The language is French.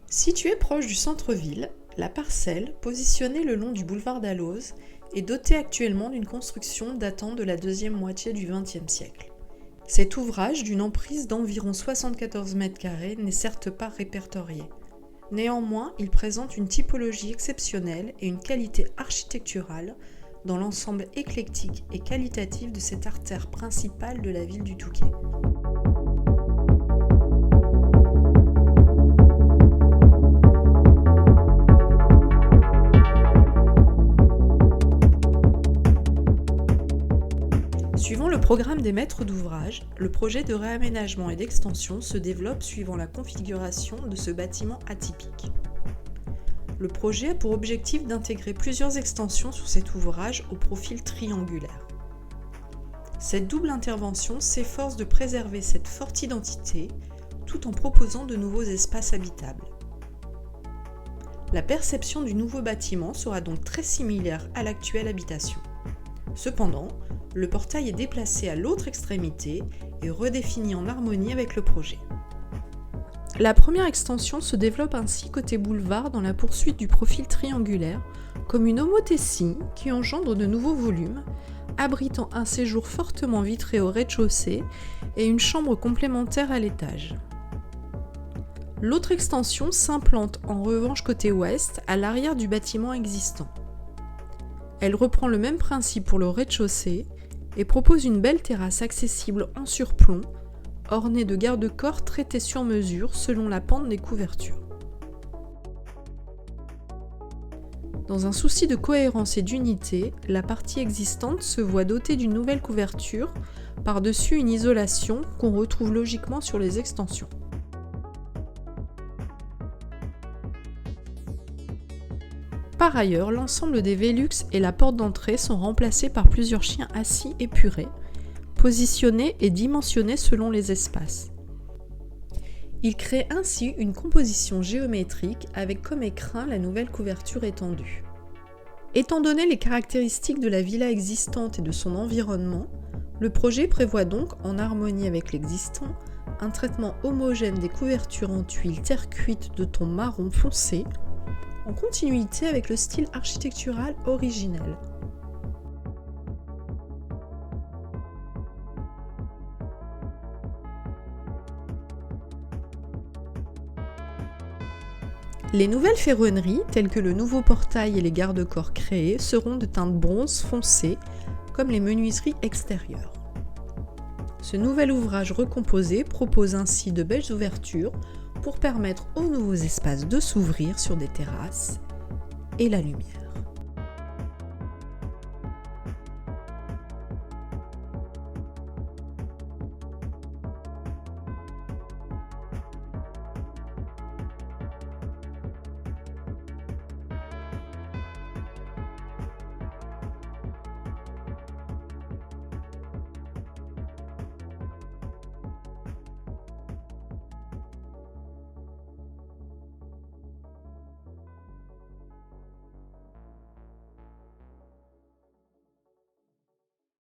Située proche du centre-ville, la parcelle, positionnée le long du boulevard Dalloz, est dotée actuellement d'une construction datant de la deuxième moitié du XXe siècle. Cet ouvrage, d'une emprise d'environ 74 m², n'est certes pas répertorié. Néanmoins, il présente une typologie exceptionnelle et une qualité architecturale dans l'ensemble éclectique et qualitatif de cette artère principale de la ville du Touquet. Suivant le programme des maîtres d'ouvrage, le projet de réaménagement et d'extension se développe suivant la configuration de ce bâtiment atypique. Le projet a pour objectif d'intégrer plusieurs extensions sur cet ouvrage au profil triangulaire. Cette double intervention s'efforce de préserver cette forte identité tout en proposant de nouveaux espaces habitables. La perception du nouveau bâtiment sera donc très similaire à l'actuelle habitation. Cependant, le portail est déplacé à l'autre extrémité et redéfini en harmonie avec le projet. La première extension se développe ainsi côté boulevard dans la poursuite du profil triangulaire, comme une homothétie qui engendre de nouveaux volumes, abritant un séjour fortement vitré au rez-de-chaussée et une chambre complémentaire à l'étage. L'autre extension s'implante en revanche côté ouest, à l'arrière du bâtiment existant. Elle reprend le même principe pour le rez-de-chaussée et propose une belle terrasse accessible en surplomb, ornée de garde-corps traités sur mesure selon la pente des couvertures. Dans un souci de cohérence et d'unité, la partie existante se voit dotée d'une nouvelle couverture, par-dessus une isolation qu'on retrouve logiquement sur les extensions. Par ailleurs, l'ensemble des Velux et la porte d'entrée sont remplacés par plusieurs chiens assis épurés, positionnés et dimensionnés selon les espaces. Il crée ainsi une composition géométrique avec comme écrin la nouvelle couverture étendue. Étant donné les caractéristiques de la villa existante et de son environnement, le projet prévoit donc, en harmonie avec l'existant, un traitement homogène des couvertures en tuiles terre cuite de ton marron foncé, en continuité avec le style architectural originel. Les nouvelles ferronneries, telles que le nouveau portail et les garde-corps créés, seront de teinte bronze foncé, comme les menuiseries extérieures. Ce nouvel ouvrage recomposé propose ainsi de belles ouvertures pour permettre aux nouveaux espaces de s'ouvrir sur des terrasses et la lumière.